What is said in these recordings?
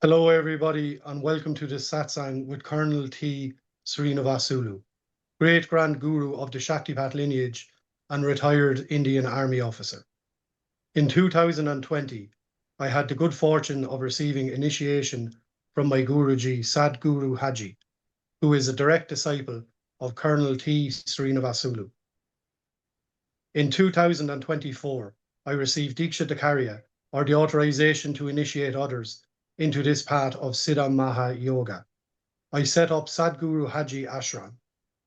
Hello, everybody, and welcome to this satsang with Colonel T. Srinivasulu, great grand guru of the Shaktipat lineage and retired Indian Army officer. In 2020, I had the good fortune of receiving initiation from my Guruji, Sadguru Haji, who is a direct disciple of Colonel T. Srinivasulu. In 2024, I received Diksha Dakarya, or the authorization to initiate others into this path of Siddha Maha Yoga. I set up Sadguru Haji Ashram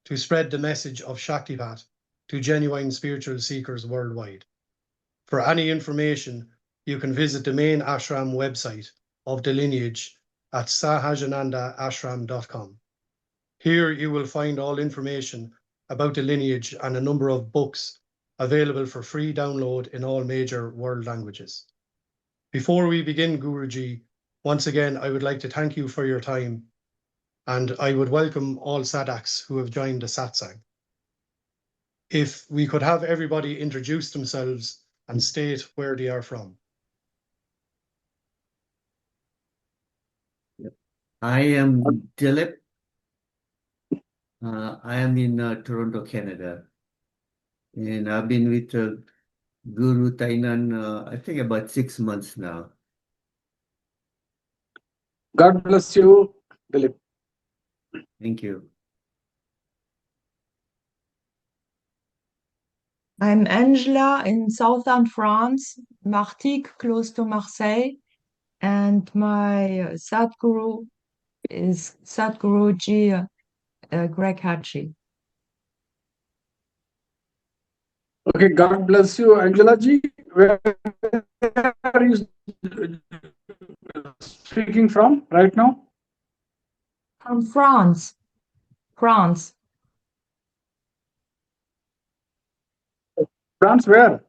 to spread the message of Shaktipat to genuine spiritual seekers worldwide. For any information, you can visit the main ashram website of the lineage at sahajanandaashram.com. Here you will find all information about the lineage and a number of books available for free download in all major world languages. Before we begin, Guruji, once again, I would like to thank you for your time, and I would welcome all sadhaks who have joined the satsang. If we could have everybody introduce themselves and state where they are from. I am Dilip. I am in Toronto, Canada. And I've been with Guru Tainan, I think about 6 months now. God bless you, Dilip. Thank you. I'm Angela in southern France, Martigues, close to Marseille, and my Sadguru is Sadguruji Greg Haji. Okay, God bless you, Angela ji. Where are you speaking from right now? From France. France. France, where?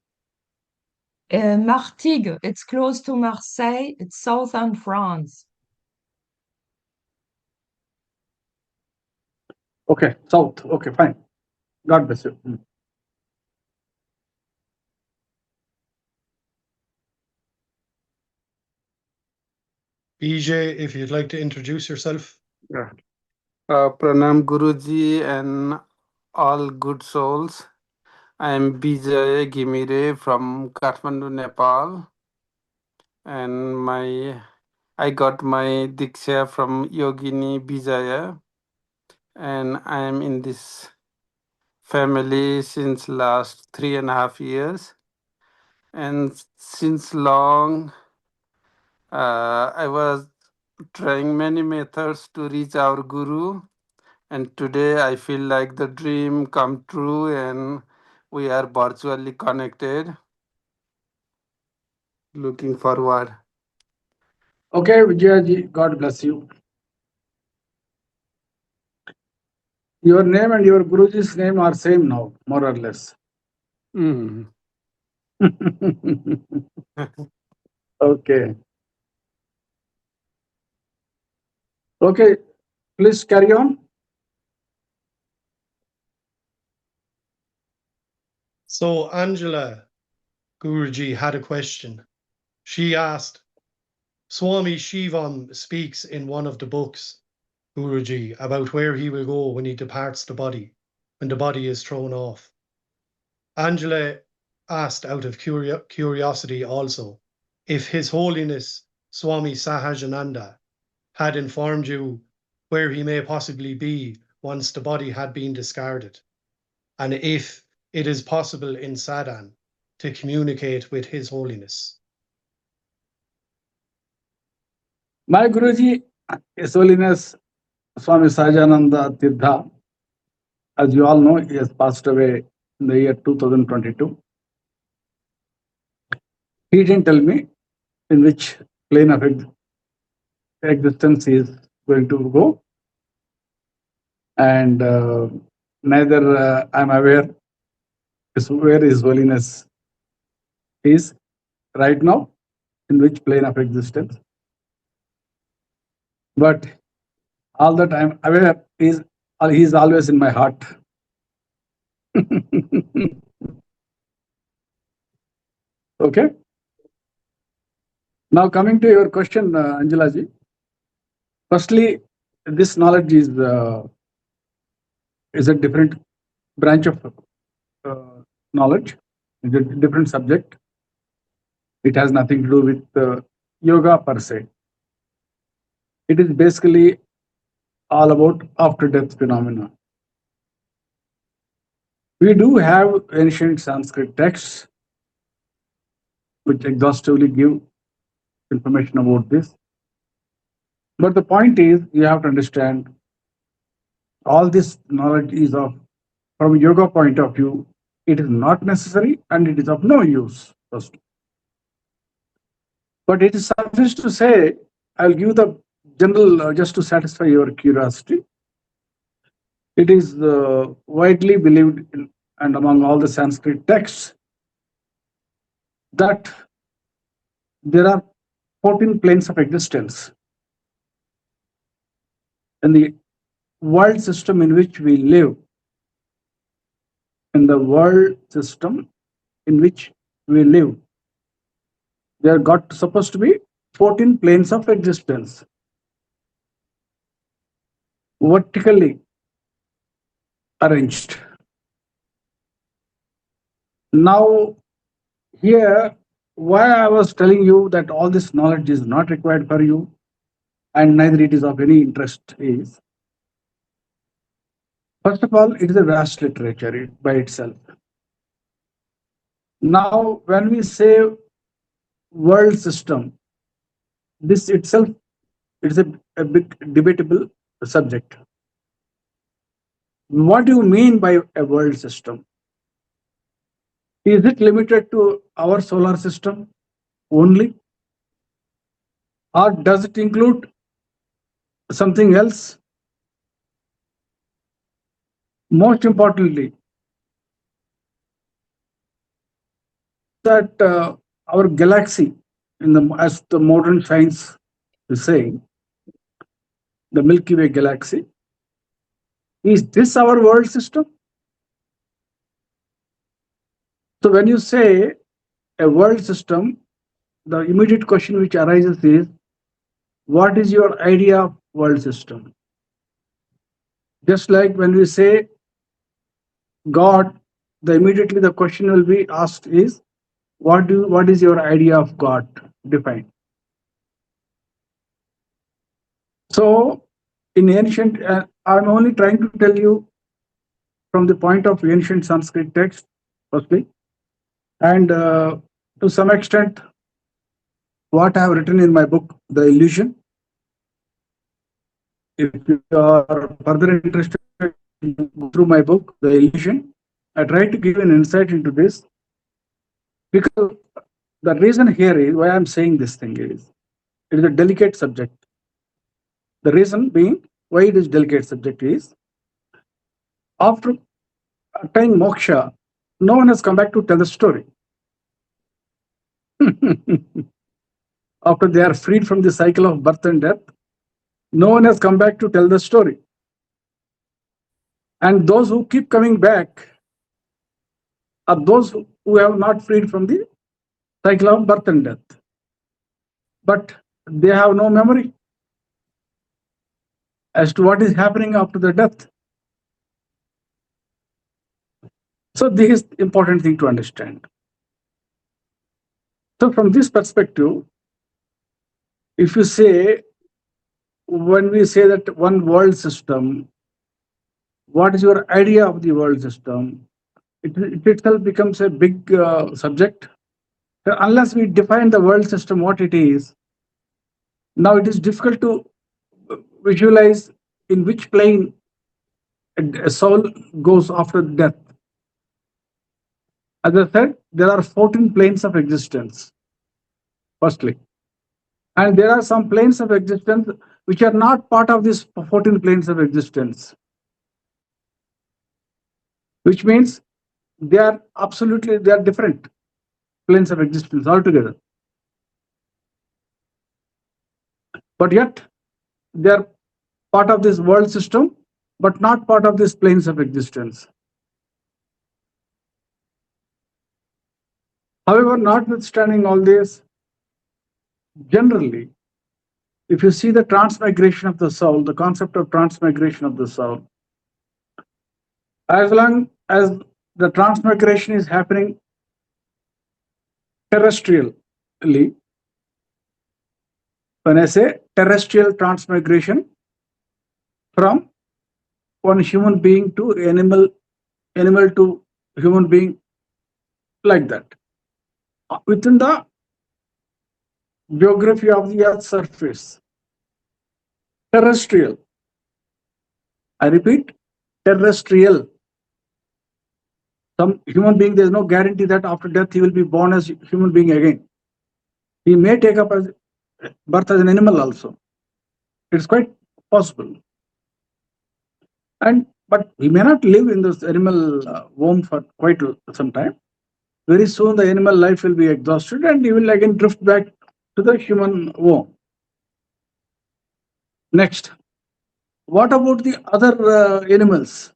Martigues, it's close to Marseille, it's southern France. Okay, south. Okay, fine. God bless you. BJ, if you'd like to introduce yourself. Yeah. Pranam Guruji and all good souls. I am Bijay Gimire from Kathmandu, Nepal. And I got my Diksha from Yogini Bijaya. And I am in this family since last 3.5 years. And since long, I was trying many methods to reach our Guru. And today I feel like the dream come true and we are virtually connected. Looking forward. Okay, Vijaya ji, God bless you. Your name and your Guruji's name are same now, more or less. Mm. Okay. Okay, please carry on. So Angela, Guruji, had a question. She asked, Swami Shivam speaks in one of the books, Guruji, about where he will go when he departs the body, when the body is thrown off. Angela asked out of curiosity also, if His Holiness Swami Sahajananda had informed you where he may possibly be once the body had been discarded, and if it is possible in sadhan to communicate with His Holiness. My Guruji, His Holiness Swami Sahajananda Tirtha, as you all know, he has passed away in the year 2022. He didn't tell me in which plane of existence he is going to go. And neither I'm aware where His Holiness is right now, in which plane of existence. But all that I'm aware is he is always in my heart. Okay. Now coming to your question, Angela ji. Firstly, this knowledge is a different branch of knowledge, is a different subject. It has nothing to do with yoga per se. It is basically all about after-death phenomena. We do have ancient Sanskrit texts which exhaustively give information about this. But the point is, you have to understand all this knowledge is of, from a yoga point of view, it is not necessary and it is of no use. First. But it is sufficient to say, I'll give the general, just to satisfy your curiosity. It is widely believed in, and among all the Sanskrit texts, that there are 14 planes of existence in the world system in which we live. In the world system in which we live, there got supposed to be 14 planes of existence, vertically arranged. Now, here, why I was telling you that all this knowledge is not required for you, and neither it is of any interest, is, first of all, it is a vast literature by itself. Now, when we say world system, this itself is a big debatable subject. What do you mean by a world system? Is it limited to our solar system only? Or does it include something else? Most importantly, that our galaxy, as the modern science is saying, the Milky Way galaxy, is this our world system? So when you say a world system, the immediate question which arises is, what is your idea of world system? Just like when we say God, immediately the question will be asked is, what is your idea of God? Define. So in ancient, I'm only trying to tell you from the point of ancient Sanskrit text, firstly, and to some extent, what I have written in my book, The Illusion. If you are further interested, through my book, The Illusion, I try to give an insight into this, because the reason here is why I'm saying this thing is, it is a delicate subject. The reason being why it is delicate subject is, after attaining moksha, no one has come back to tell the story. After they are freed from the cycle of birth and death, no one has come back to tell the story. And those who keep coming back are those who have not freed from the cycle of birth and death. But they have no memory as to what is happening after the death. So this is the important thing to understand. So from this perspective, if you say, when we say that one world system, what is your idea of the world system? It itself becomes a big subject. Unless we define the world system, what it is, now it is difficult to visualize in which plane a soul goes after death. As I said, there are 14 planes of existence, firstly. And there are some planes of existence which are not part of these 14 planes of existence, which means they are different planes of existence altogether. But yet, they are part of this world system, but not part of these planes of existence. However, notwithstanding all this, generally, if you see the transmigration of the soul, the concept of transmigration of the soul, as long as the transmigration is happening terrestrially, when I say terrestrial transmigration from one human being to animal to human being, like that, within the geography of the earth's surface, terrestrial. I repeat, terrestrial. Some human being, there is no guarantee that after death he will be born as human being again. He may take up as birth as an animal also. It's quite possible. But he may not live in this animal womb for quite some time. Very soon the animal life will be exhausted and he will again drift back to the human womb. Next, what about the other animals?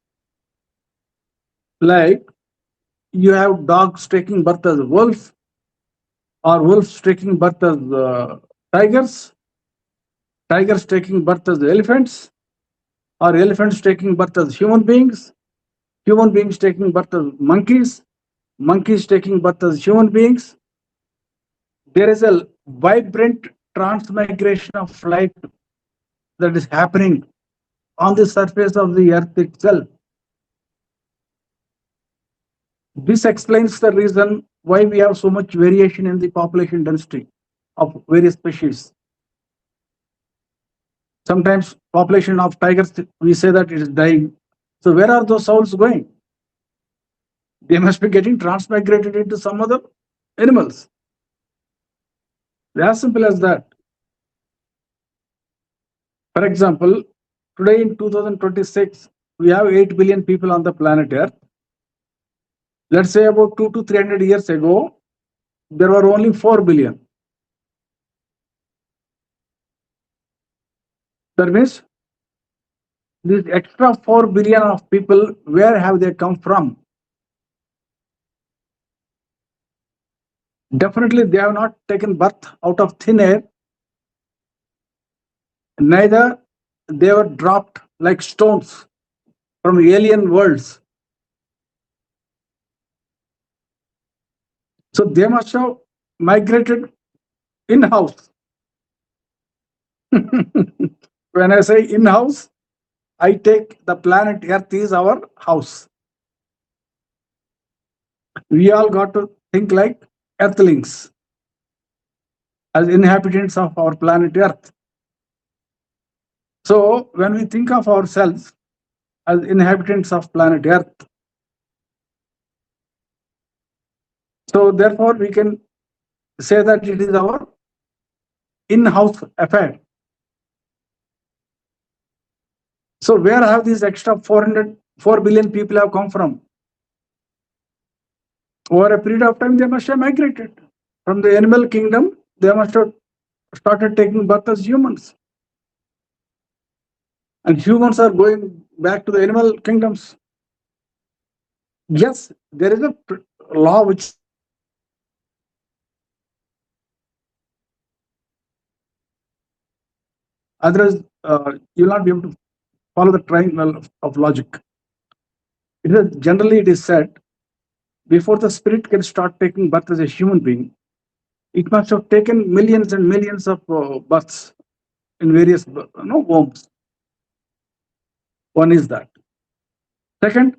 Like you have dogs taking birth as wolf, or wolves taking birth as tigers, tigers taking birth as elephants, or elephants taking birth as human beings taking birth as monkeys taking birth as human beings. There is a vibrant transmigration of life that is happening on the surface of the earth itself. This explains the reason why we have so much variation in the population density of various species. Sometimes population of tigers, we say that it is dying. So where are those souls going? They must be getting transmigrated into some other animals. As simple as that. For example, today in 2026, we have 8 billion people on the planet Earth. Let's say about 200 to 300 years ago, there were only 4 billion. That means this extra 4 billion of people, where have they come from? Definitely they have not taken birth out of thin air. Neither they were dropped like stones from alien worlds. So they must have migrated in-house. When I say in-house, I take the planet Earth is our house. We all got to think like earthlings as inhabitants of our planet Earth. So when we think of ourselves as inhabitants of planet Earth, so therefore we can say that it is our in-house affair. So where have these extra 4 billion people have come from? Over a period of time, they must have migrated from the animal kingdom. They must have started taking birth as humans, and humans are going back to the animal kingdoms. Yes, there is a law which otherwise you will not be able to follow the triangle of logic. Generally, it is said, before the spirit can start taking birth as a human being, it must have taken millions and millions of births in various wombs. One is that. Second,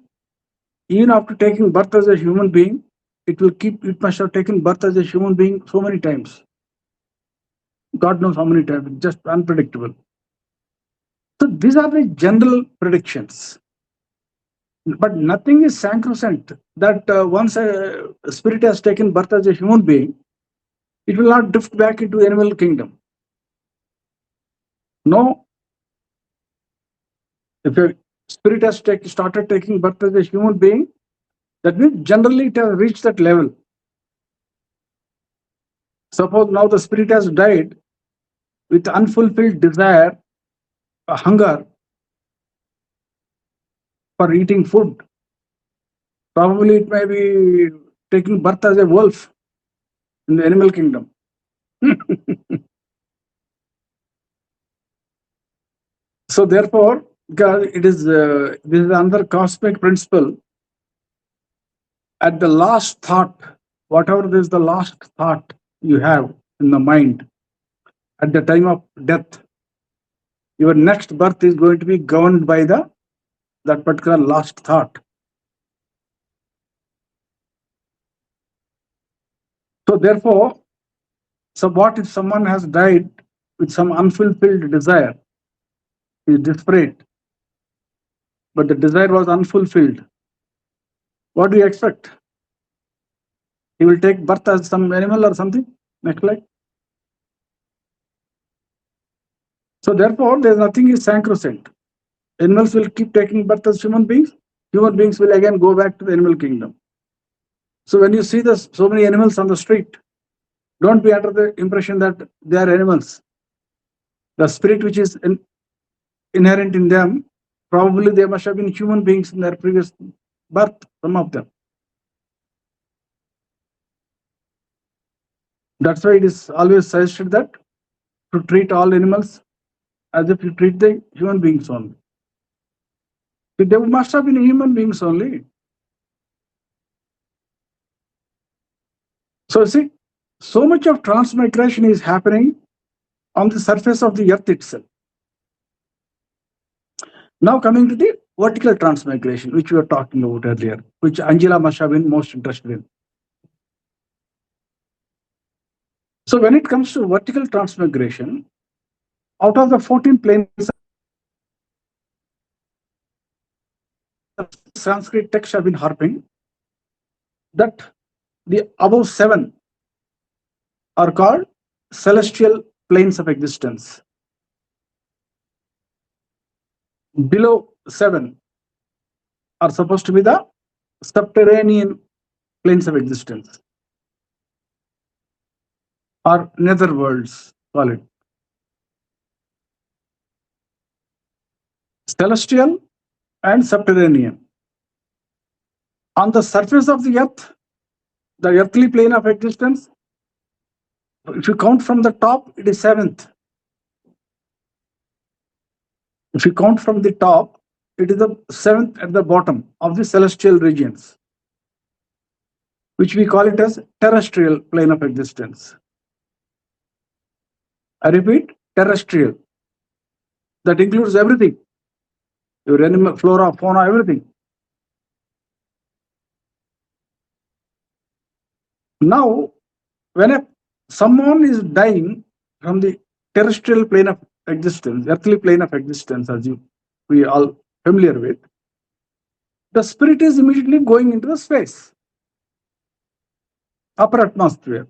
even after taking birth as a human being, it must have taken birth as a human being so many times. God knows how many times, just unpredictable. So these are the general predictions. But nothing is sacrosanct that once a spirit has taken birth as a human being, it will not drift back into animal kingdom. No. If a spirit has started taking birth as a human being, that means generally it has reached that level. Suppose now the spirit has died with unfulfilled desire, a hunger for eating food. Probably it may be taking birth as a wolf in the animal kingdom. So therefore, because it is this is another cosmic principle. At the last thought, whatever is the last thought you have in the mind, at the time of death, your next birth is going to be governed by that particular last thought. So therefore, so what if someone has died with some unfulfilled desire, he is desperate, but the desire was unfulfilled? What do you expect? He will take birth as some animal or something next life. So therefore, there's nothing is sacrosanct. Animals will keep taking birth as human beings. Human beings will again go back to the animal kingdom. So when you see so many animals on the street, don't be under the impression that they are animals. The spirit which is inherent in them, probably they must have been human beings in their previous birth, some of them. That's why it is always suggested that to treat all animals as if you treat the human beings only. They must have been human beings only. So see, so much of transmigration is happening on the surface of the earth itself. Now coming to the vertical transmigration, which we were talking about earlier, which Angela must have been most interested in. So when it comes to vertical transmigration, out of the 14 planes, Sanskrit texts have been harping that the above 7 are called celestial planes of existence. Below 7 are supposed to be the subterranean planes of existence, or nether worlds, call it. Celestial and subterranean. On the surface of the earth, the earthly plane of existence, if you count from the top, it is 7th. If you count from the top, it is the 7th at the bottom of the celestial regions, which we call it as terrestrial plane of existence. I repeat, terrestrial. That includes everything. Your animal, flora, fauna, everything. Now, when someone is dying from the terrestrial plane of existence, earthly plane of existence, as we all familiar with, the spirit is immediately going into the space, upper atmosphere.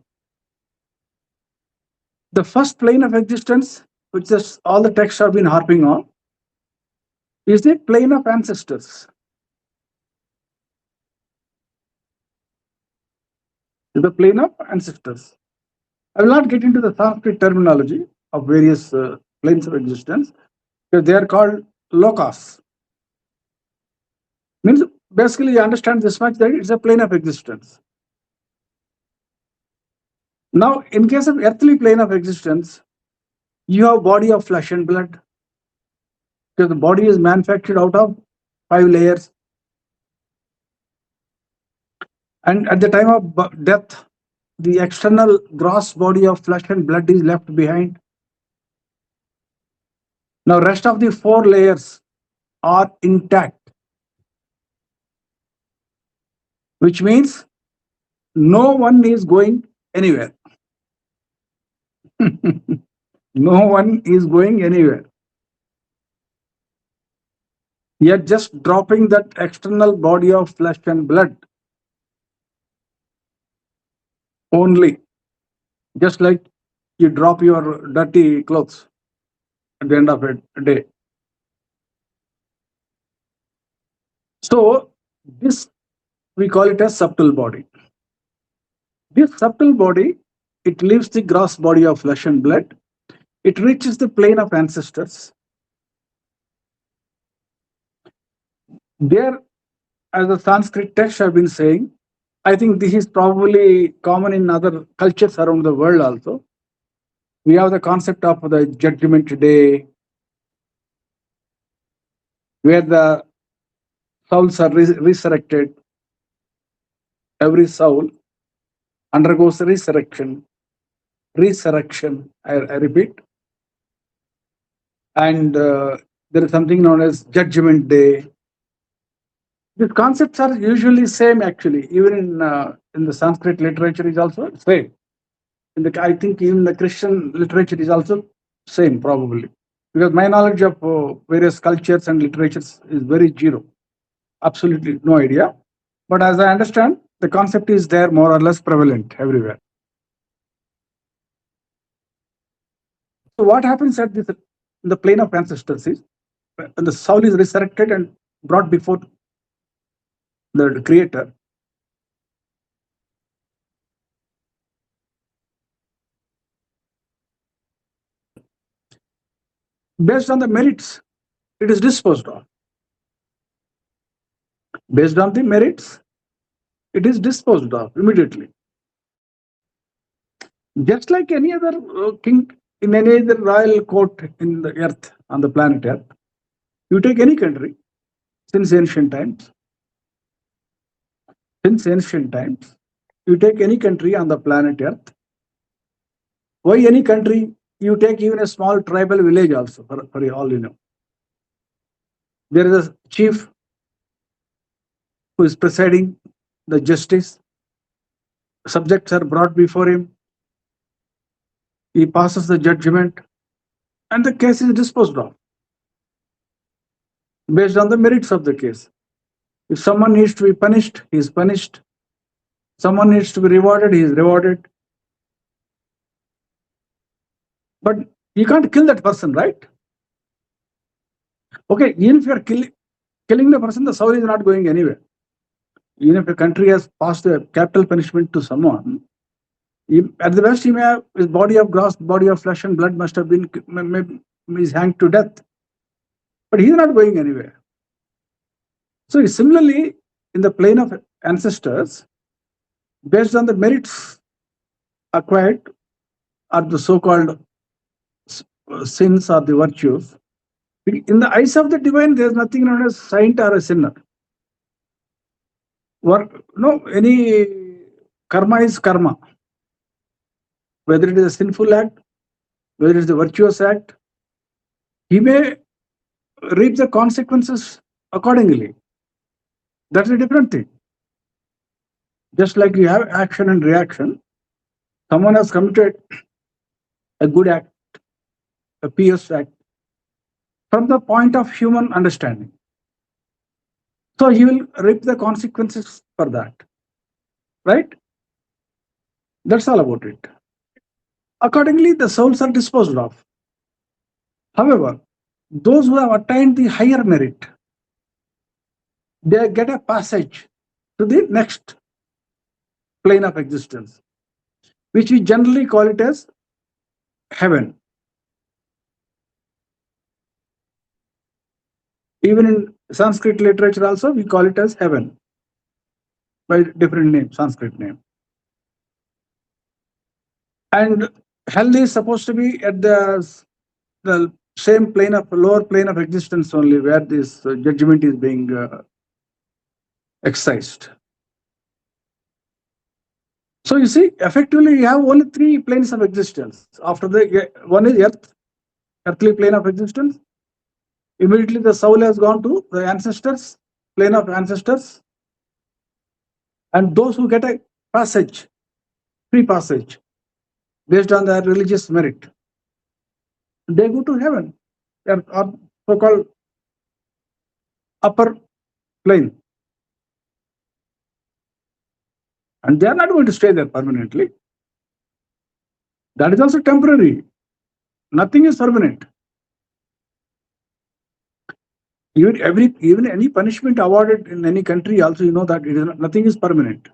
The first plane of existence, which is all the texts have been harping on, is the plane of ancestors. The plane of ancestors. I will not get into the Sanskrit terminology of various planes of existence, because they are called lokas. Means basically you understand this much, that it's a plane of existence. Now, in case of earthly plane of existence, you have body of flesh and blood, because the body is manufactured out of 5 layers. And at the time of death, the external gross body of flesh and blood is left behind. Now, rest of the 4 layers are intact, which means no one is going anywhere. No one is going anywhere. Yet just dropping that external body of flesh and blood only, just like you drop your dirty clothes at the end of a day. So this, we call it a subtle body. This subtle body, it leaves the gross body of flesh and blood. It reaches the plane of ancestors. There, as the Sanskrit texts have been saying, I think this is probably common in other cultures around the world also. We have the concept of the judgment day, where the souls are resurrected. Every soul undergoes resurrection. I repeat. And there is something known as Judgment Day. These concepts are usually same, actually. Even in the Sanskrit literature is also same. I think even the Christian literature is also same, probably, because my knowledge of various cultures and literatures is very zero, absolutely no idea. But as I understand, the concept is there more or less prevalent everywhere. So what happens at this, in the plane of ancestors, is when the soul is resurrected and brought before the Creator. Based on the merits, it is disposed of. Based on the merits, it is disposed of immediately. Just like any other king in any other royal court in the earth, on the planet Earth, you take any country since ancient times, you take any country on the planet Earth. Why any country? You take even a small tribal village also, for all you know. There is a chief who is presiding the justice. Subjects are brought before him. He passes the judgment, and the case is disposed of based on the merits of the case. If someone needs to be punished, he is punished. Someone needs to be rewarded, he is rewarded. But you can't kill that person, right? Okay, even if you are killing the person, the soul is not going anywhere. Even if a country has passed a capital punishment to someone, at the best, he may have his body of grass, body of flesh and blood must have been is hanged to death. But he is not going anywhere. So similarly, in the plane of ancestors, based on the merits acquired or the so-called sins or the virtues, in the eyes of the divine, there is nothing known as saint or a sinner. Any karma is karma. Whether it is a sinful act, whether it is a virtuous act, he may reap the consequences accordingly. That's a different thing. Just like you have action and reaction, someone has committed a good act, a pious act, from the point of human understanding. So he will reap the consequences for that. Right? That's all about it. Accordingly, the souls are disposed of. However, those who have attained the higher merit, they get a passage to the next plane of existence, which we generally call it as heaven. Even in Sanskrit literature also, we call it as heaven by different name, Sanskrit name. And hell is supposed to be at the same plane of lower plane of existence only, where this judgment is being exercised. So you see, effectively, you have only 3 planes of existence. After the one is earthly plane of existence. Immediately the soul has gone to the ancestors, plane of ancestors, and those who get a passage, free passage, based on their religious merit, they go to heaven, or so-called upper plane. And they are not going to stay there permanently. That is also temporary. Nothing is permanent. Even any punishment awarded in any country, also you know that nothing is permanent.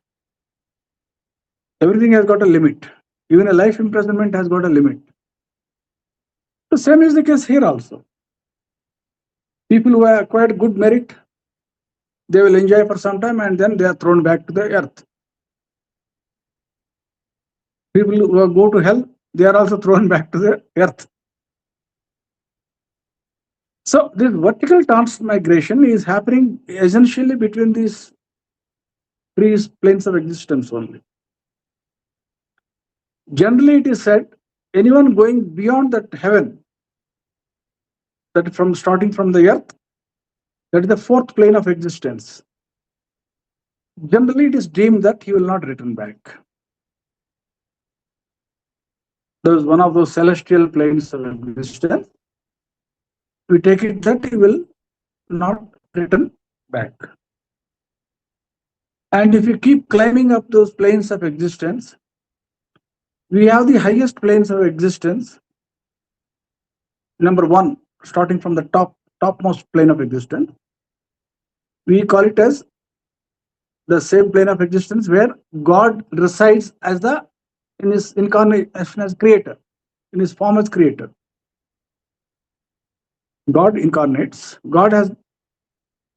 Everything has got a limit. Even a life imprisonment has got a limit. The same is the case here also. People who have acquired good merit, they will enjoy for some time and then they are thrown back to the earth. People who go to hell, they are also thrown back to the earth. So this vertical transmigration is happening essentially between these three planes of existence only. Generally, it is said anyone going beyond that heaven, that from starting from the earth, that is the fourth plane of existence. Generally, it is deemed that he will not return back. There is one of those celestial planes of existence. We take it that he will not return back. And if you keep climbing up those planes of existence, we have the highest planes of existence. Number one, starting from the topmost plane of existence, we call it as the same plane of existence where God resides as in his incarnation as creator, in his form as creator. God incarnates. God has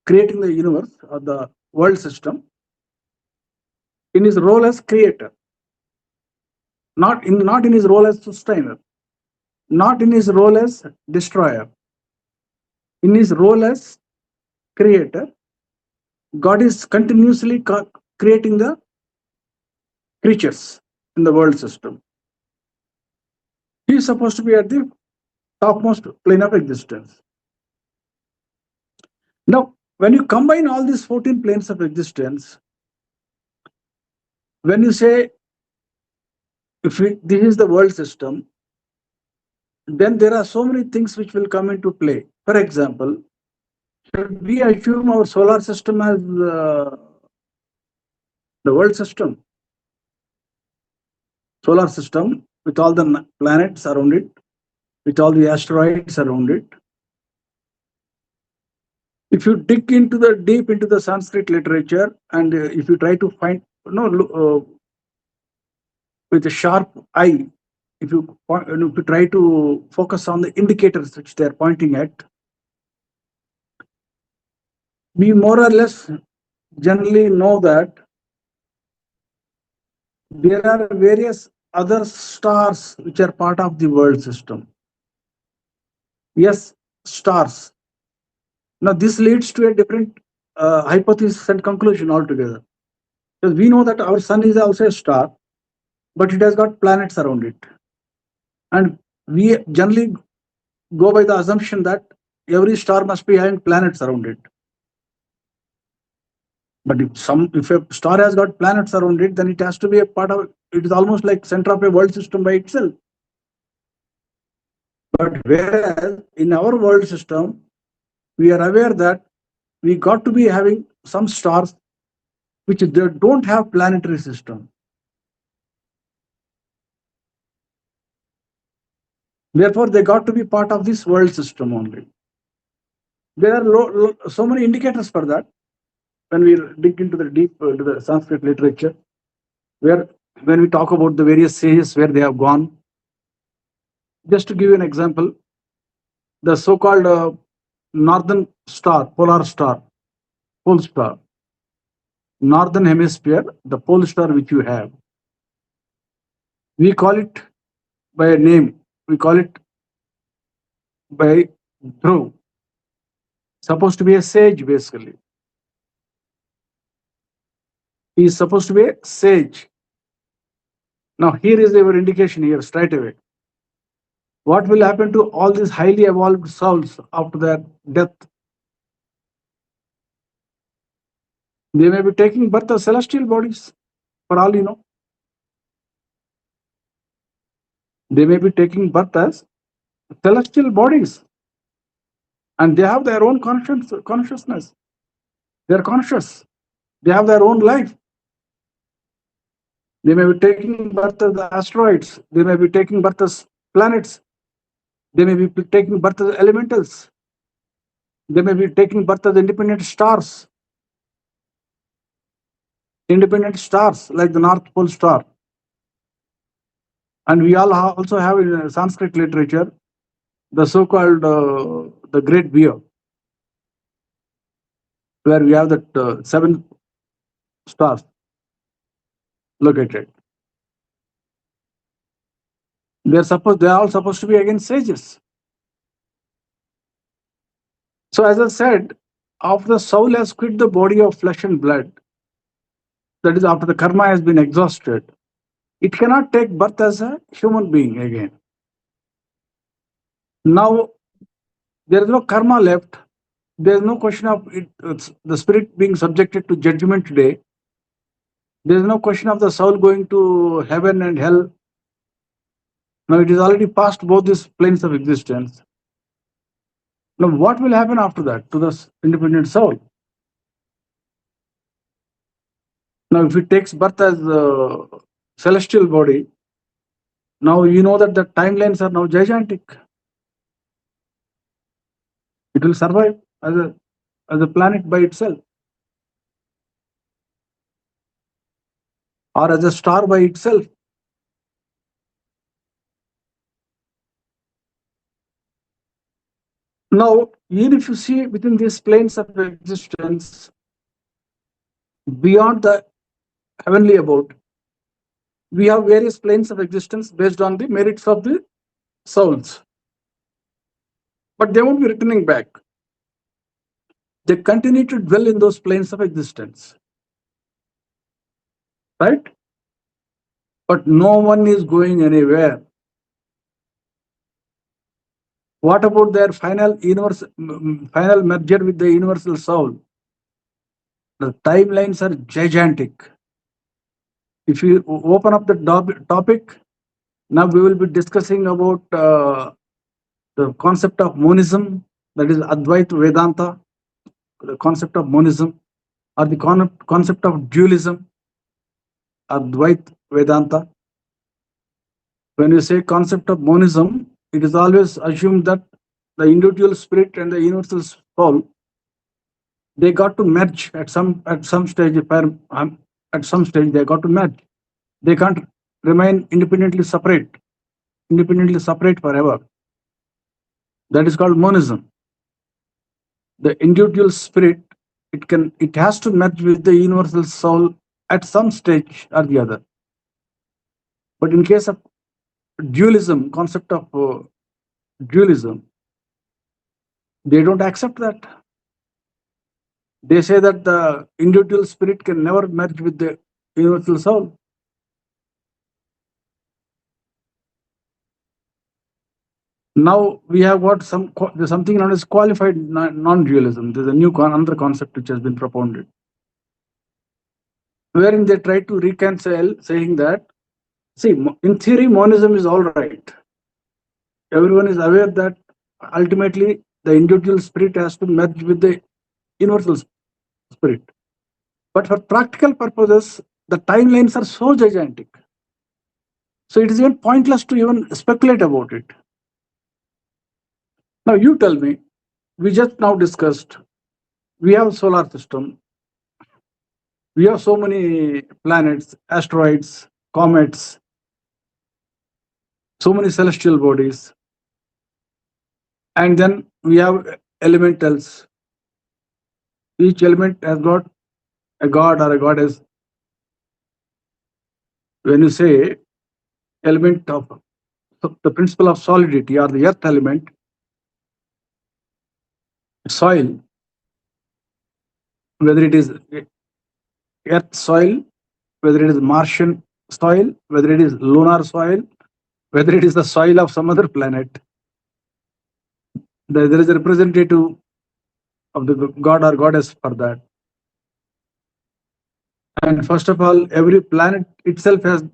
creating the universe or the world system in his role as creator, not in his role as sustainer, not in his role as destroyer. In his role as creator, God is continuously creating the creatures in the world system. He is supposed to be at the topmost plane of existence. Now, when you combine all these 14 planes of existence, when you say this is the world system, then there are so many things which will come into play. For example, should we assume our solar system as the world system? Solar system with all the planets around it, with all the asteroids around it. If you dig into deep into the Sanskrit literature, and if you try to find with a sharp eye, if you try to focus on the indicators which they are pointing at, we more or less generally know that there are various other stars which are part of the world system. Yes, stars. Now this leads to a different hypothesis and conclusion altogether. Because we know that our sun is also a star, but it has got planets around it. And we generally go by the assumption that every star must be having planets around it. But if a star has got planets around it, then it has to be a part of it. Is almost like center of a world system by itself. But whereas in our world system, we are aware that we got to be having some stars which they don't have planetary system. Therefore, they got to be part of this world system only. There are so many indicators for that. When we dig into the deep into the Sanskrit literature, where when we talk about the various sages where they have gone, just to give you an example, the so-called northern star, polar star, pole star, northern hemisphere, the pole star which you have, we call it by a name. We call it by Dhruv. Supposed to be a sage, basically. He is supposed to be a sage. Now, here is our indication here straight away. What will happen to all these highly evolved souls after their death? They may be taking birth as celestial bodies, for all you know. They may be taking birth as celestial bodies. And they have their own consciousness. They're conscious. They have their own life. They may be taking birth as the asteroids. They may be taking birth as planets. They may be taking birth as elementals. They may be taking birth as independent stars. Independent stars like the North Pole star. And we all also have in Sanskrit literature the so-called the Great Bear, where we have that 7 stars located. They are all supposed to be again sages. So as I said, after the soul has quit the body of flesh and blood, that is after the karma has been exhausted, it cannot take birth as a human being again. Now there is no karma left. There is no question of the spirit being subjected to judgment today. There is no question of the soul going to heaven and hell. Now it is already past both these planes of existence. Now what will happen after that to the independent soul? Now if it takes birth as a celestial body, now you know that the timelines are now gigantic. It will survive as a planet by itself, or as a star by itself. Now, even if you see within these planes of existence, beyond the heavenly abode, we have various planes of existence based on the merits of the souls. But they won't be returning back. They continue to dwell in those planes of existence. Right? But no one is going anywhere. What about their final merger with the universal soul? The timelines are gigantic. If you open up the topic, now we will be discussing about the concept of monism, that is Advaita Vedanta, the concept of monism, or the concept of dualism, Advaita Vedanta. When you say concept of monism, it is always assumed that the individual spirit and the universal soul, they got to merge at some stage. At some stage, they got to merge. They can't remain independently separate forever. That is called monism. The individual spirit, it has to merge with the universal soul at some stage or the other. But in case of dualism, concept of dualism, they don't accept that. They say that the individual spirit can never merge with the universal soul. Now we have got something known as qualified non-dualism. There's a new another concept which has been propounded, wherein they try to reconcile, saying that, see, in theory, monism is all right. Everyone is aware that ultimately the individual spirit has to merge with the universal spirit. But for practical purposes, the timelines are so gigantic. So it is even pointless to even speculate about it. Now you tell me, we just now discussed, we have a solar system, we have so many planets, asteroids, comets, so many celestial bodies, and then we have elementals. Each element has got a god or a goddess. When you say element of the principle of solidity or the earth element, soil, whether it is earth soil, whether it is Martian soil, whether it is lunar soil, whether it is the soil of some other planet, there is a representative of the god or goddess for that. And first of all, every planet itself has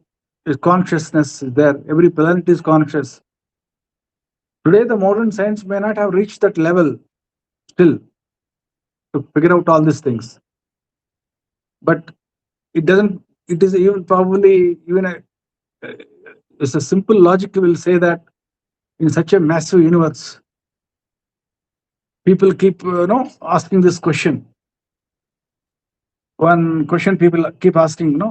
its consciousness there. Every planet is conscious. Today, the modern science may not have reached that level still to figure out all these things. But it doesn't, it is even probably even it's a simple logic will say that in such a massive universe, people keep asking this question. One question people keep asking,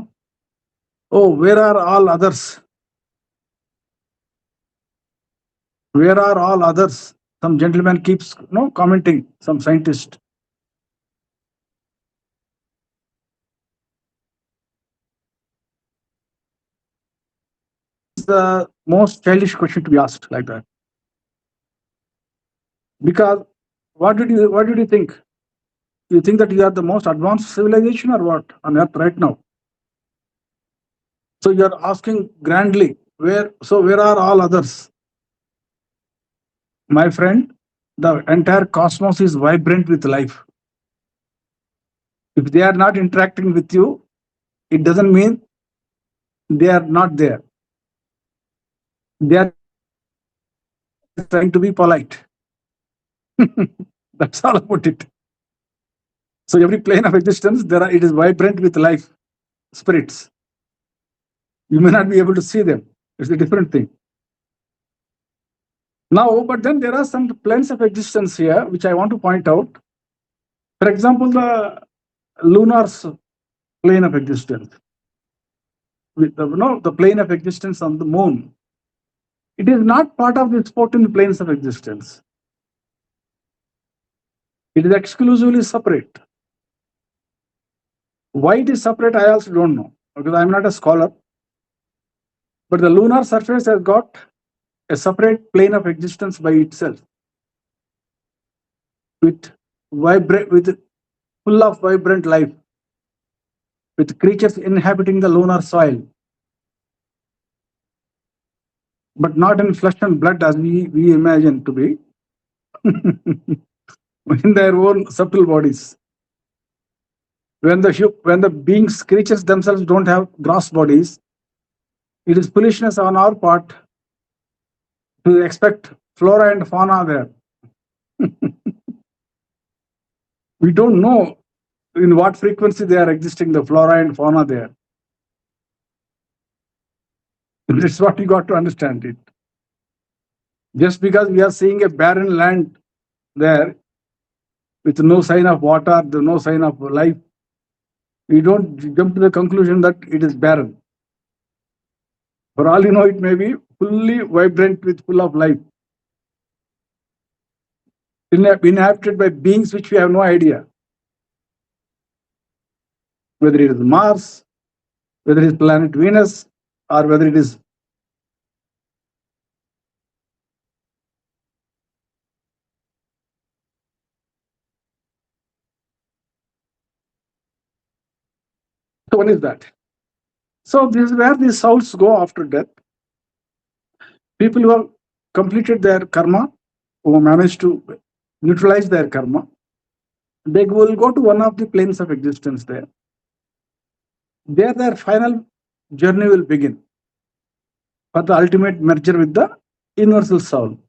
oh, where are all others? Where are all others? Some gentleman keeps commenting, some scientist. It's the most childish question to be asked like that. Because what did you think? You think that you are the most advanced civilization or what on earth right now? So you are asking grandly, where are all others? My friend, the entire cosmos is vibrant with life. If they are not interacting with you, it doesn't mean they are not there. They are trying to be polite. That's all about it. So every plane of existence, it is vibrant with life, spirits. You may not be able to see them. It's a different thing. Now, but then there are some planes of existence here, which I want to point out. For example, the lunar's plane of existence, with the plane of existence on the moon. It is not part of the 14 planes of existence. It is exclusively separate. Why it is separate, I also don't know, because I'm not a scholar. But the lunar surface has got a separate plane of existence by itself, with full of vibrant life, with creatures inhabiting the lunar soil, but not in flesh and blood as we imagine to be, in their own subtle bodies. When the creatures themselves don't have gross bodies, it is foolishness on our part to expect flora and fauna there. We don't know in what frequency they are existing, the flora and fauna there. That's what you got to understand it. Just because we are seeing a barren land there with no sign of water, no sign of life, we don't jump to the conclusion that it is barren. For all you know, it may be fully vibrant with full of life, inhabited by beings which we have no idea. Whether it is Mars, whether it is planet Venus, or whether it is so one is that. So this is where these souls go after death. People who have completed their karma, who managed to neutralize their karma, they will go to one of the planes of existence there. There their final journey will begin for the ultimate merger with the universal soul.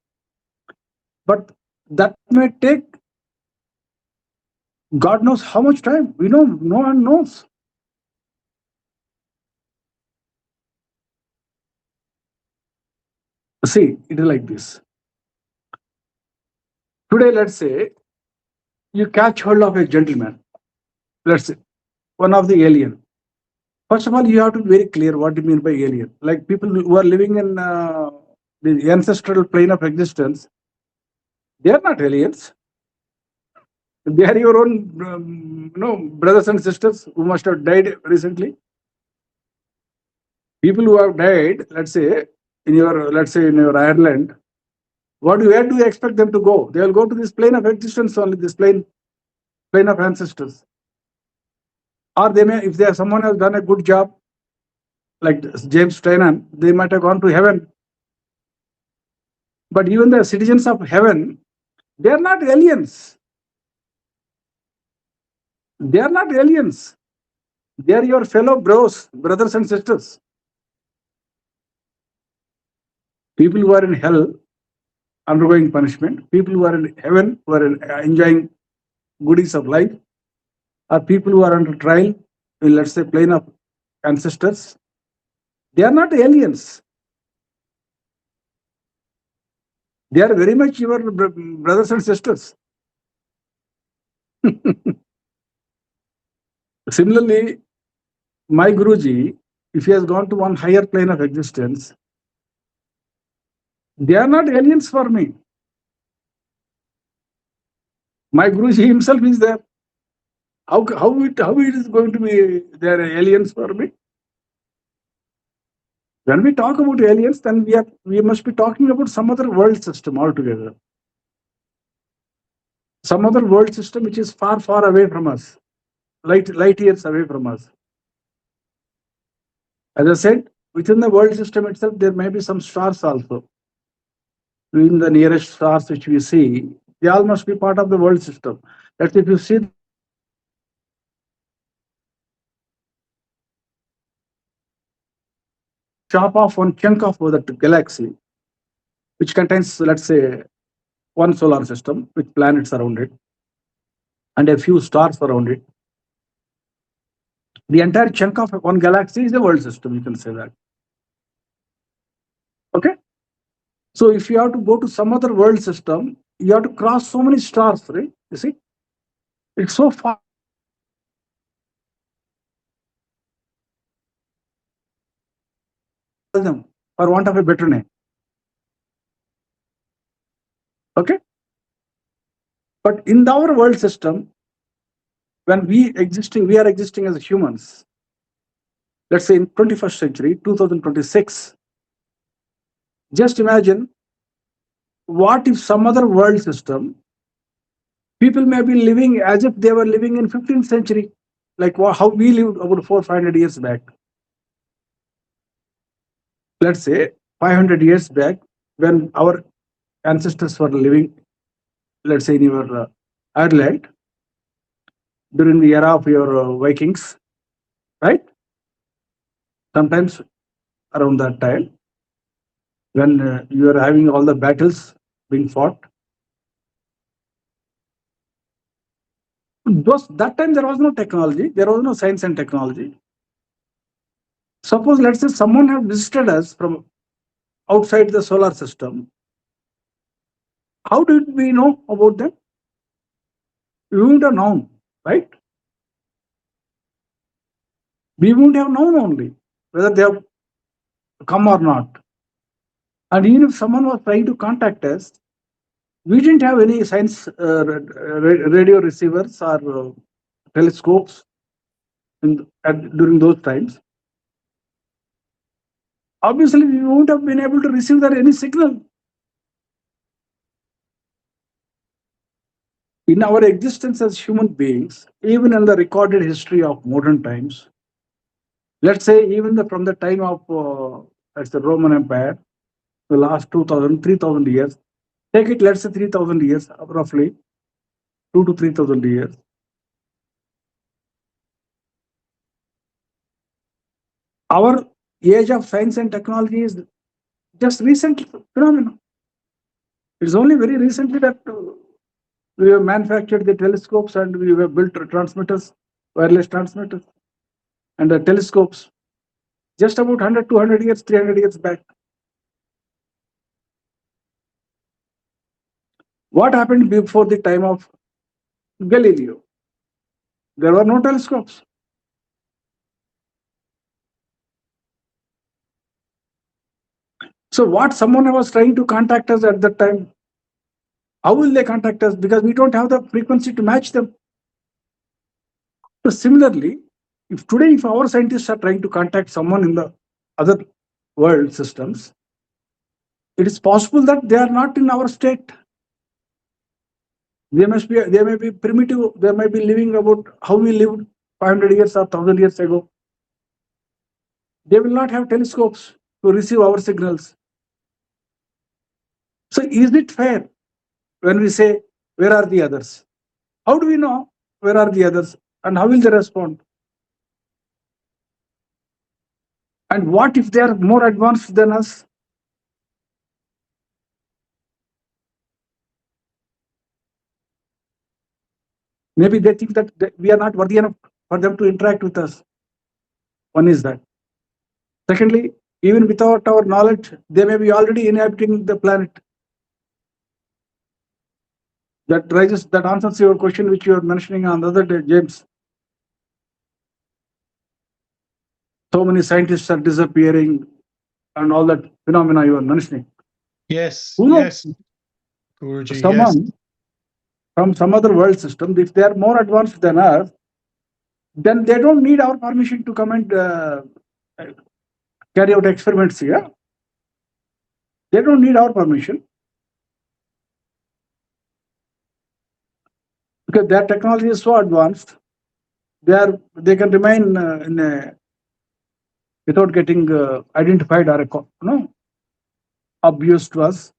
But that may take God knows how much time. We know, no one knows. See, it is like this. Today, let's say, you catch hold of a gentleman, let's say, one of the alien. First of all, you have to be very clear what you mean by alien. Like people who are living in the ancestral plane of existence, they are not aliens. They are your own, brothers and sisters who must have died recently. People who have died, let's say in your Ireland, where do you expect them to go? They will go to this plane of existence only, this plane of ancestors. Or they may, if someone has done a good job, like James Tynan, they might have gone to heaven. But even the citizens of heaven, they are not aliens. They are not aliens. They are your fellow brothers and sisters. People who are in hell undergoing punishment, people who are in heaven who are enjoying goodies of life, or people who are under trial in, let's say, plane of ancestors, they are not aliens. They are very much your brothers and sisters. Similarly, my Guruji, if he has gone to one higher plane of existence, they are not aliens for me. My Guruji himself is there. How it is going to be there aliens for me? When we talk about aliens, then we must be talking about some other world system altogether. some other world system which is far, far away from us, light years away from us. As I said, within the world system itself, there may be some stars also. Even the nearest stars which we see, they all must be part of the world system. That if you see chop off one chunk of that galaxy, which contains, let's say, one solar system with planets around it and a few stars around it. The entire chunk of one galaxy is the world system, you can say that. Okay? So if you have to go to some other world system, you have to cross so many stars, right? You see? It's so far. Them, for want of a better name. Okay? But in our world system, when we are existing as humans, let's say in 21st century, 2026, just imagine what if some other world system, people may be living as if they were living in 15th century, like how we lived about 400-500 years back. Let's say 500 years back, when our ancestors were living, let's say in your Ireland, during the era of your Vikings, right? Sometimes around that time, when you are having all the battles being fought. That time there was no technology, there was no science and technology. Suppose, let's say, someone has visited us from outside the solar system. How did we know about them? We wouldn't have known, right? We wouldn't have known only whether they have come or not. And even if someone was trying to contact us, we didn't have any science radio receivers or telescopes during those times. Obviously, we won't have been able to receive any signal. In our existence as human beings, even in the recorded history of modern times, let's say even from the time of the Roman Empire, the last 2,000, 3,000 years, take it, let's say 3,000 years, roughly 2 to 3,000 years. Our age of science and technology is just recent phenomenon. It's only very recently that we have manufactured the telescopes and we have built transmitters, wireless transmitters, and the telescopes just about 100, 200 years, 300 years back. What happened before the time of Galileo? There were no telescopes. So what someone was trying to contact us at that time, how will they contact us? Because we don't have the frequency to match them. So similarly, if our scientists are trying to contact someone in the other world systems, it is possible that they are not in our state. They may be primitive, they may be living about how we lived 500 years or 1,000 years ago. They will not have telescopes to receive our signals. So is it fair when we say, where are the others? How do we know where are the others and how will they respond? And what if they are more advanced than us? Maybe they think that we are not worthy enough for them to interact with us. One is that. Secondly, even without our knowledge, they may be already inhabiting the planet. That answers your question which you are mentioning on the other day, James. So many scientists are disappearing and all that phenomena you are mentioning. Yes, Who knows? yes, Guruji, Someone from some other world system, if they are more advanced than us, then they don't need our permission to come and carry out experiments here. They don't need our permission. because their technology is so advanced, they can remain without getting identified or abused to us.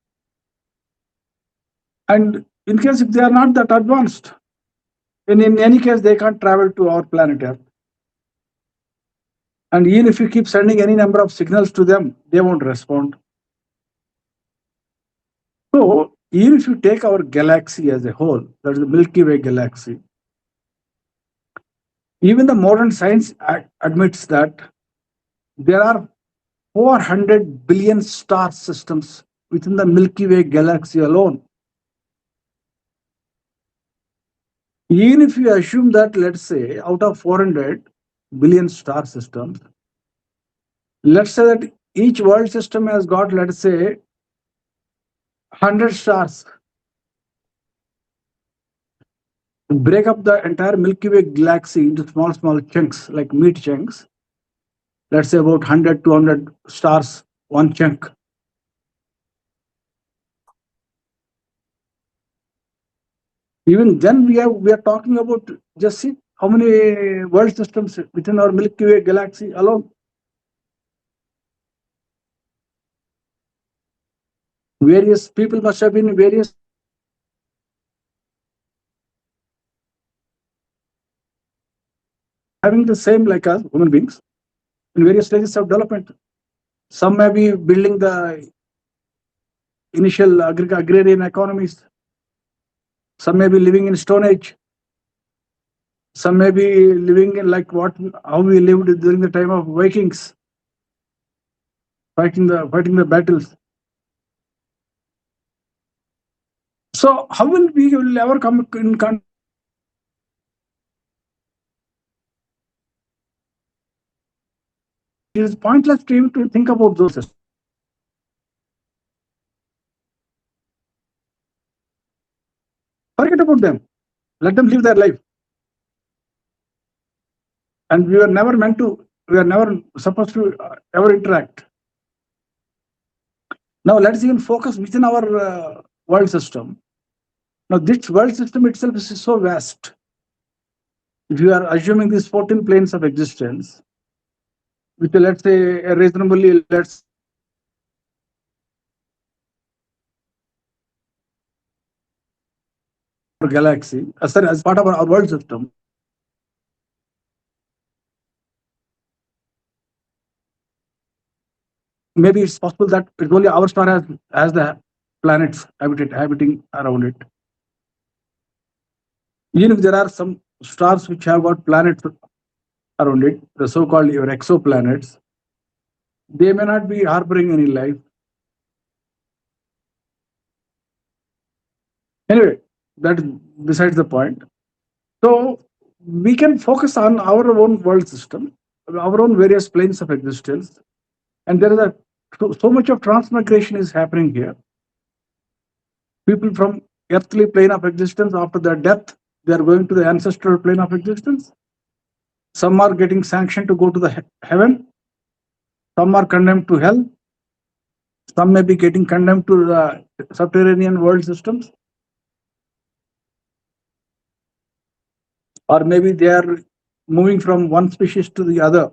And in case if they are not that advanced, in any case they can't travel to our planet Earth. And even if you keep sending any number of signals to them, they won't respond. So even if you take our galaxy as a whole, that is the Milky Way galaxy, even the modern science admits that there are 400 billion star systems within the Milky Way galaxy alone. Even if you assume that, let's say, out of 400 billion star systems, let's say that each world system has got, let's say, 100 stars. Break up the entire Milky Way galaxy into small chunks, like meat chunks. Let's say about 100, 200 stars, one chunk. Even then, we are talking about, just see how many world systems within our Milky Way galaxy alone. Various people must have been in various having the same like us, human beings, in various stages of development. Some may be building the initial agrarian economies. Some may be living in Stone Age. Some may be living in like how we lived during the time of Vikings, fighting the battles. So how will we ever come in contact? It is pointless to even to think about those systems. Forget about them. Let them live their life. And we were never supposed to ever interact. Now let's even focus within our world system. Now this world system itself is so vast. If you are assuming these 14 planes of existence, with let's say a reasonably galaxy as part of our world system, maybe it's possible that it's only our star has the planets habiting around it. Even if there are some stars which have got planets around it, the so-called your exoplanets, they may not be harboring any life. Anyway, that is besides the point. So we can focus on our own world system, our own various planes of existence, and there is so much of transmigration is happening here. People from earthly plane of existence, after their death, they are going to the ancestral plane of existence. Some are getting sanctioned to go to the heaven. Some are condemned to hell. Some may be getting condemned to the subterranean world systems. Or maybe they are moving from one species to the other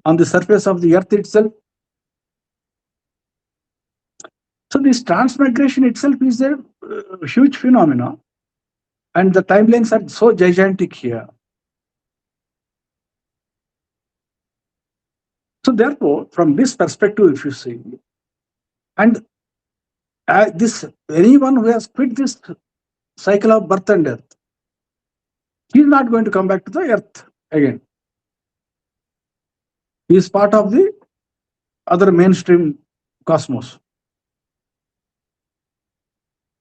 on the surface of the earth itself. So this transmigration itself is a huge phenomenon, and the timelines are so gigantic here. So therefore, from this perspective, if you see, and anyone who has quit this cycle of birth and death, he is not going to come back to the earth again. He is part of the other mainstream cosmos.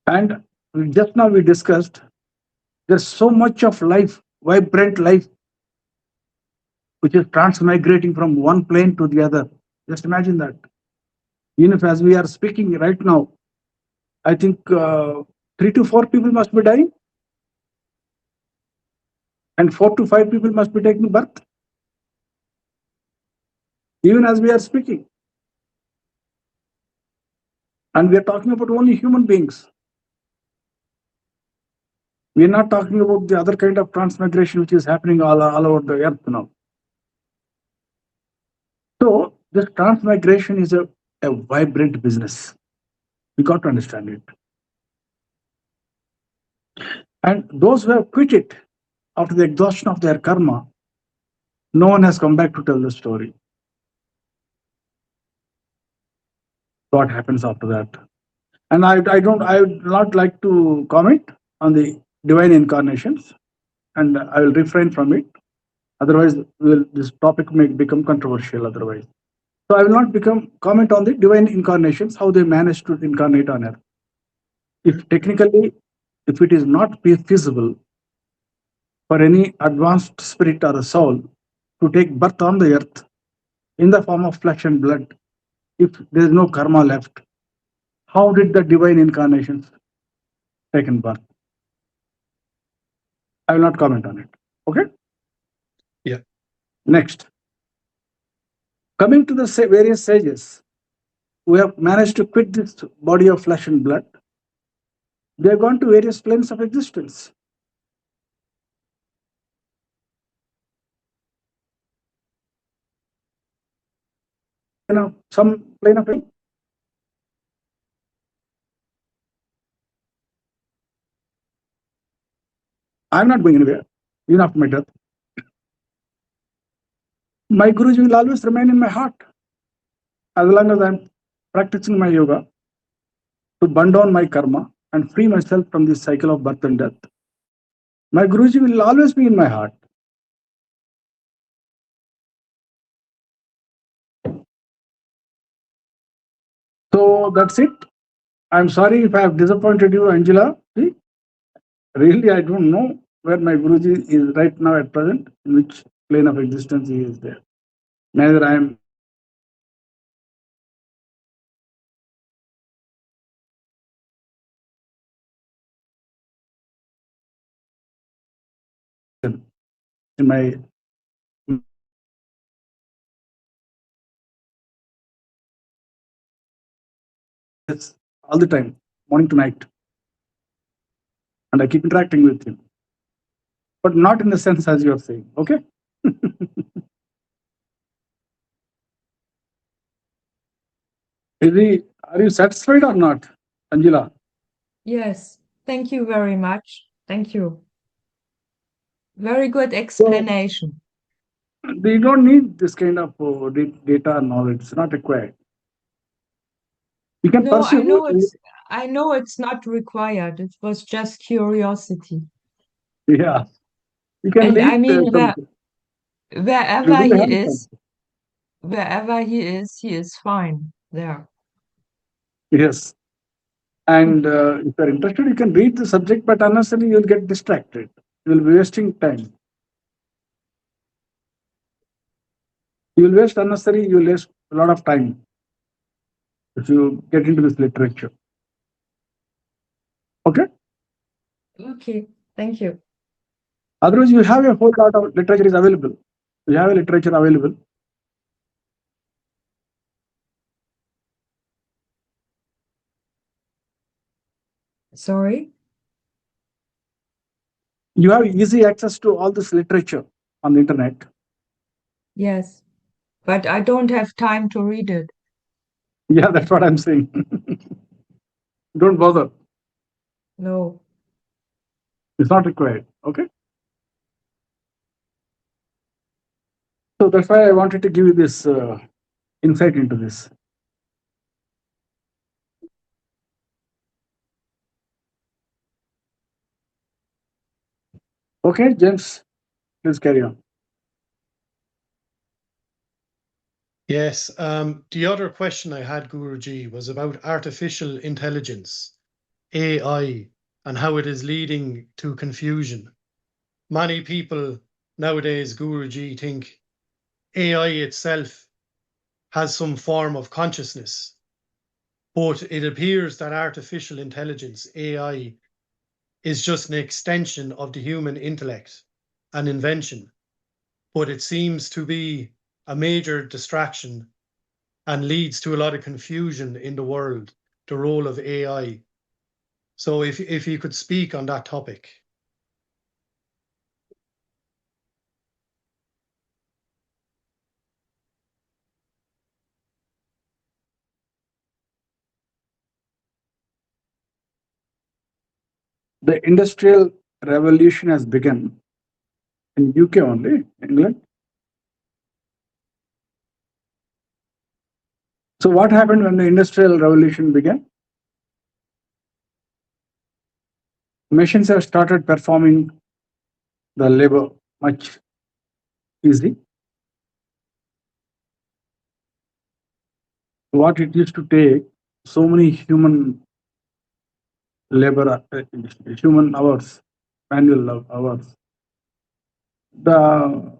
And just now we discussed, there's so much of life, vibrant life, which is transmigrating from one plane to the other. Just imagine that. Even if as we are speaking right now, I think 3 to 4 people must be dying, and 4 to 5 people must be taking birth. Even as we are speaking. And we are talking about only human beings. We're not talking about the other kind of transmigration which is happening all over the earth now. So this transmigration is a vibrant business. We got to understand it. And those who have quit it after the exhaustion of their karma, no one has come back to tell the story. What happens after that? And I would not like to comment on the divine incarnations, and I will refrain from it. Otherwise, this topic may become controversial otherwise. So I will not comment on the divine incarnations, how they managed to incarnate on earth. If technically, if it is not feasible for any advanced spirit or a soul to take birth on the earth in the form of flesh and blood, if there is no karma left, how did the divine incarnations taken birth? I will not comment on it. Okay? Yeah. Next. Coming to the various sages who have managed to quit this body of flesh and blood, they have gone to various planes of existence. Some plane of existence. I'm not going anywhere, even after my death. My Guruji will always remain in my heart as long as I'm practicing my yoga to burn down my karma and free myself from this cycle of birth and death. My Guruji will always be in my heart. So that's it. I'm sorry if I have disappointed you, Angela. See? Really, I don't know where my Guruji is right now at present, in which plane of existence he is there. Neither I am in my it's all the time, morning to night. And I keep interacting with him. But not in the sense as you're saying, okay? Are you satisfied or not, Angela? Yes, thank you very much. Thank you. Very good explanation. They don't need this kind of data knowledge. It's not required. You can No, pursue. I know it's not required. It was just curiosity. Yeah, you can And lead. I mean, wherever really he is, he is fine there. Yes. And if you're interested, you can read the subject, but unnecessarily you'll get distracted. You'll be wasting time. You'll waste unnecessary, you'll waste a lot of time if you get into this literature. Okay? Okay, thank you. Otherwise, you have a whole lot of literature is available. You have a literature available. Sorry? You have easy access to all this literature on the internet. Yes, but I don't have time to read it. Yeah, that's what I'm saying. Don't bother. No. It's not required. Okay? So that's why I wanted to give you this insight into this. Okay, James, please carry on. Yes, the other question I had, Guruji, was about artificial intelligence, AI, and how it is leading to confusion. Many people nowadays, Guruji, think AI itself has some form of consciousness, but it appears that artificial intelligence, AI, is just an extension of the human intellect and invention, but it seems to be a major distraction and leads to a lot of confusion in the world, the role of AI. So if you could speak on that topic. The Industrial Revolution has begun in UK only, England. So what happened when the Industrial Revolution began? Machines have started performing the labor much easily. What it used to take so many human labor, human hours, manual hours. The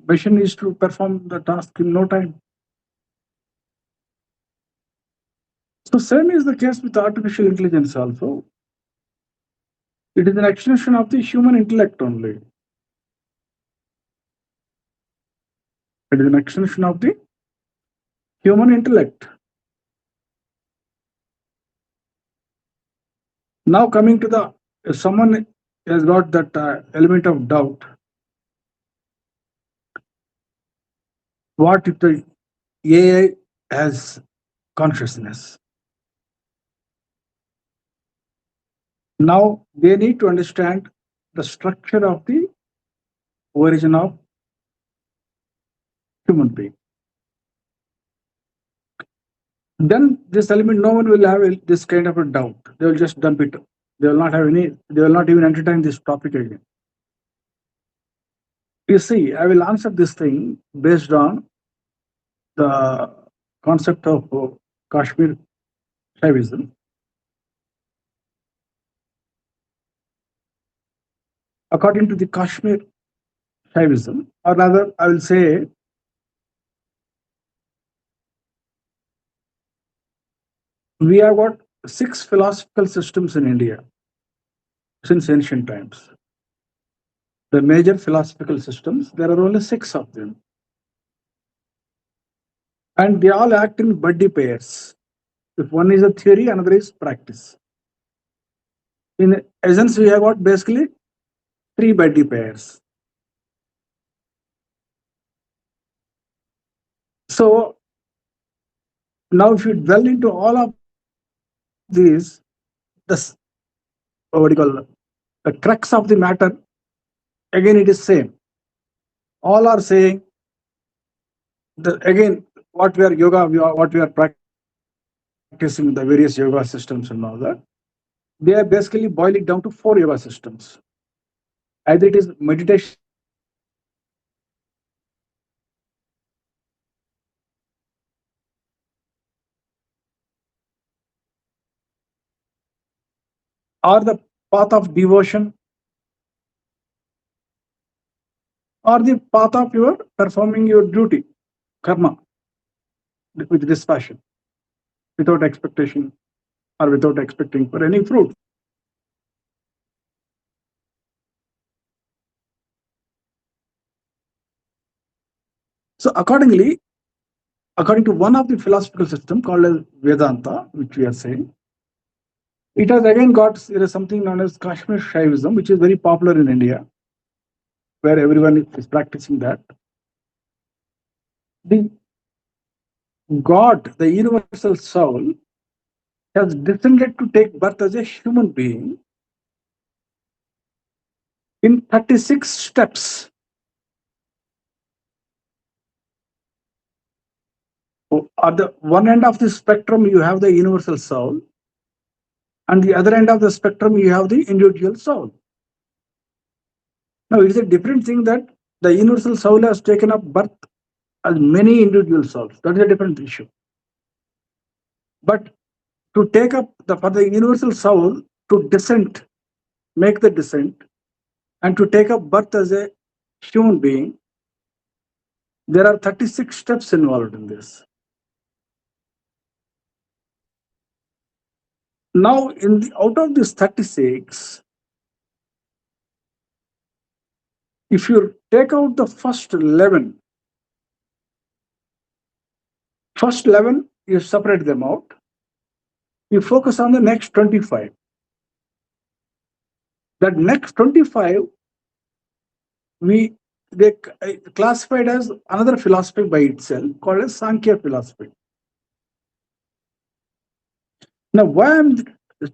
machine is to perform the task in no time. So same is the case with artificial intelligence also. It is an extension of the human intellect only. It is an extension of the human intellect. Now coming to the, if someone has got that element of doubt, what if the AI has consciousness? Now they need to understand the structure of the origin of human being. Then this element, no one will have this kind of a doubt. They will just dump it. They will not have any, they will not even entertain this topic again. You see, I will answer this thing based on the concept of Kashmir Shaivism. According to the Kashmir Shaivism, or rather, I will say, we have got 6 philosophical systems in India since ancient times. The major philosophical systems, there are only 6 of them. And they all act in buddy pairs. If one is a theory, another is practice. In essence, we have got basically 3 buddy pairs. So now if you dwell into all of these, the what do you call the crux of the matter, again it is same. All are saying that again what we are practicing, the various yoga systems and all that, they are basically boiling down to 4 yoga systems. Either it is meditation, or the path of devotion, or the path of your performing your duty, karma, with dispassion, without expectation or without expecting for any fruit. So accordingly, according to one of the philosophical system called as Vedanta, which we are saying, it has again got, there is something known as Kashmir Shaivism, which is very popular in India, where everyone is practicing that. The God, the universal soul, has descended to take birth as a human being in 36 steps. At the one end of the spectrum, you have the universal soul, and the other end of the spectrum, you have the individual soul. Now, it is a different thing that the universal soul has taken up birth as many individual souls. That is a different issue. But to take up for the universal soul to descend, make the descent, and to take up birth as a human being, there are 36 steps involved in this. Now, out of these 36, if you take out the first 11, you separate them out, you focus on the next 25. That next 25, they classified as another philosophy by itself called as Sankhya philosophy. Now, why I'm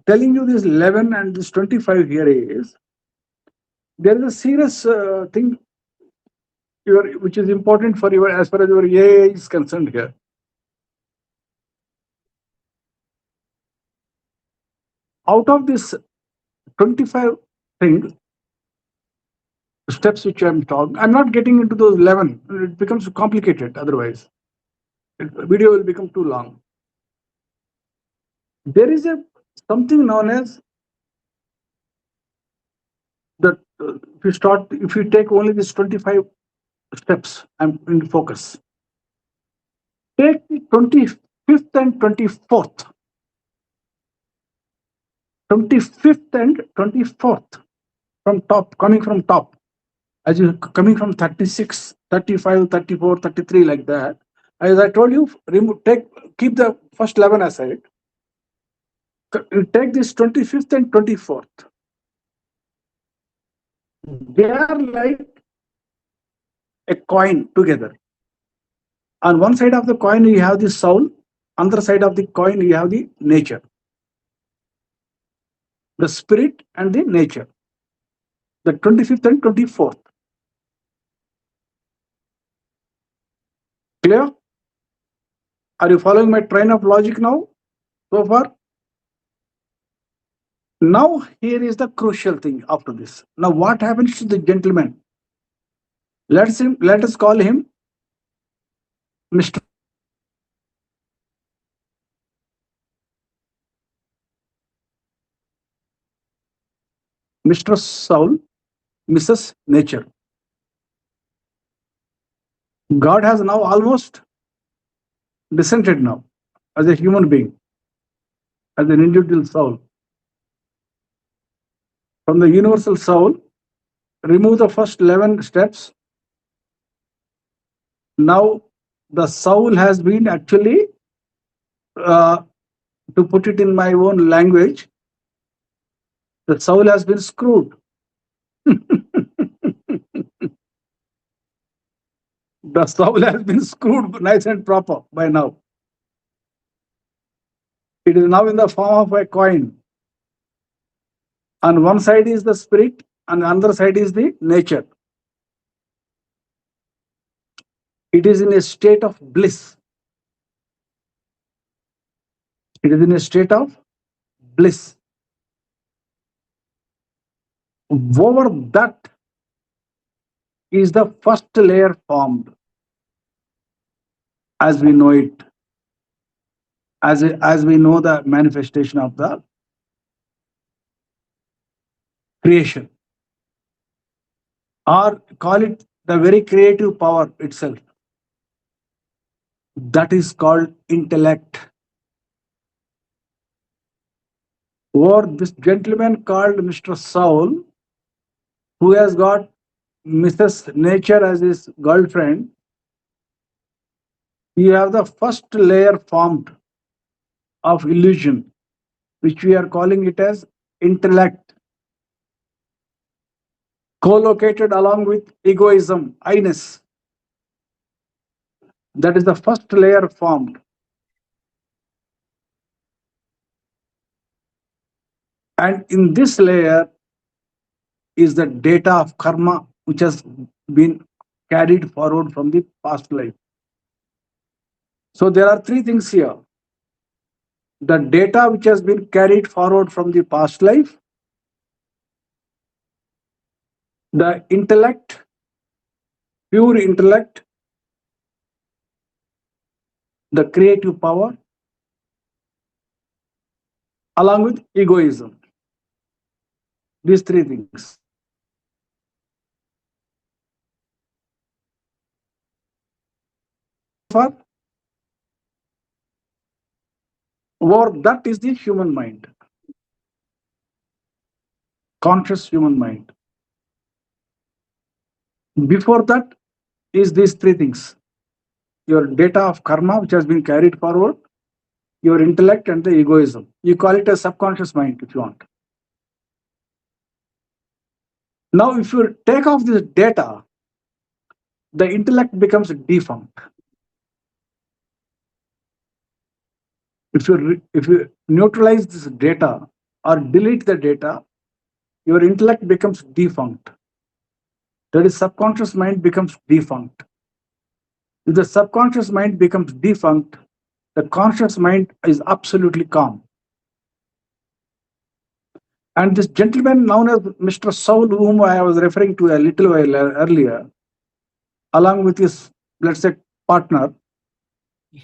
telling you this 11 and this 25 here is, there is a serious thing which is important for your, as far as your AA is concerned here. Out of this 25 things, steps which I'm talking, I'm not getting into those 11. It becomes complicated otherwise. Video will become too long. There is something known as that if you take only these 25 steps, I'm in focus. Take the 25th and 24th. 25th and 24th from top, coming from top. As you coming from 36, 35, 34, 33 like that. As I told you, keep the first 11 aside. Take this 25th and 24th. They are like a coin together. On one side of the coin, you have the soul. On the other side of the coin, you have the nature. The spirit and the nature. The 25th and 24th. Clear? Are you following my train of logic now? So far? Now, here is the crucial thing after this. Now, what happens to the gentleman? Let us call him Mr. Soul, Mrs. Nature. God has now almost descended now as a human being, as an individual soul. From the universal soul, remove the first 11 steps. Now, the soul has been actually, to put it in my own language, the soul has been screwed. The soul has been screwed nice and proper by now. It is now in the form of a coin. On one side is the spirit, and the other side is the nature. It is in a state of bliss. It is in a state of bliss. Over that is the first layer formed, as we know it, as we know the manifestation of the creation, or call it the very creative power itself. That is called intellect. Or this gentleman called Mr. Soul, who has got Mrs. Nature as his girlfriend, you have the first layer formed of illusion, which we are calling it as intellect, co-located along with egoism, I-ness. That is the first layer formed. And in this layer is the data of karma, which has been carried forward from the past life. So there are three things here. The data which has been carried forward from the past life, the intellect, pure intellect, the creative power, along with egoism. These three things. Or that is the human mind, conscious human mind. Before that is these three things. Your data of karma, which has been carried forward, your intellect, and the egoism. You call it a subconscious mind if you want. Now, if you take off this data, the intellect becomes defunct. If you neutralize this data, or delete the data, your intellect becomes defunct. That is, subconscious mind becomes defunct. If the subconscious mind becomes defunct, the conscious mind is absolutely calm. And this gentleman known as Mr. Saul, whom I was referring to a little while earlier, along with his, let's say, partner,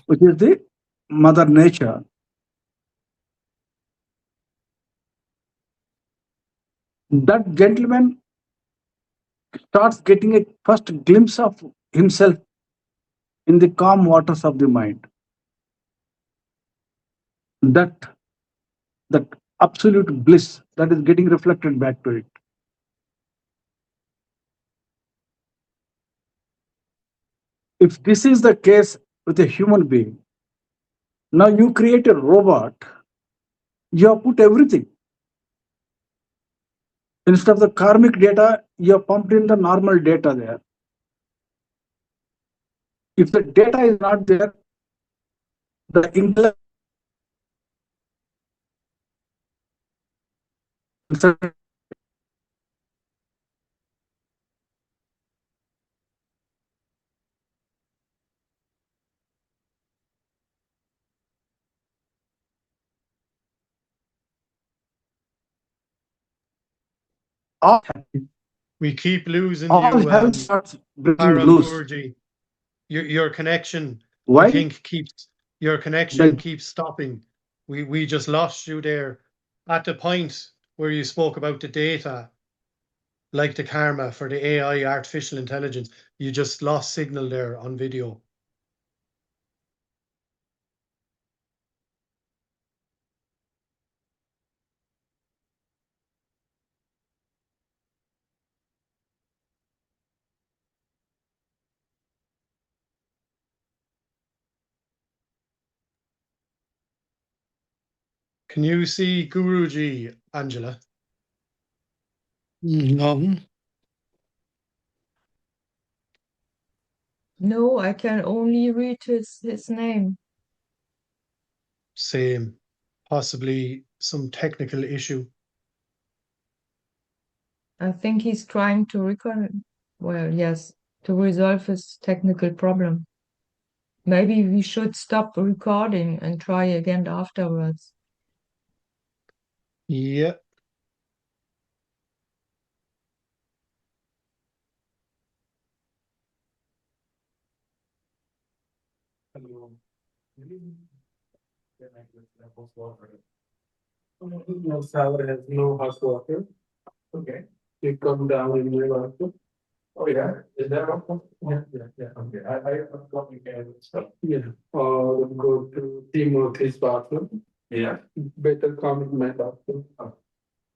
which is the Mother Nature, that gentleman starts getting a first glimpse of himself in the calm waters of the mind. That absolute bliss that is getting reflected back to it. If this is the case with a human being, now you create a robot, you have put everything. Instead of the karmic data, you have pumped in the normal data there. If the data is not there, the intellect all, We keep losing all you, hell starts breaking Param loose. Guruji. Your connection, I Why? think, your connection keeps stopping. We just lost you there at the point where you spoke about the data, like the karma for the AI, artificial intelligence. You just lost signal there on video. Can you see Guruji, Angela? No. No, I can only read his name. Same. Possibly some technical issue. I think he's trying to to resolve his technical problem. Maybe we should stop recording and try again afterwards. Yeah. No shower has no hot water. Okay. You come down in your water. Oh yeah, is that okay? Yeah. Okay. I'm complicated stuff. Yeah. Or go to Timothy's bathroom. Yeah. Better come in my bathroom.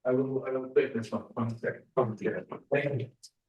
I will take this one. 1 second. Thank you.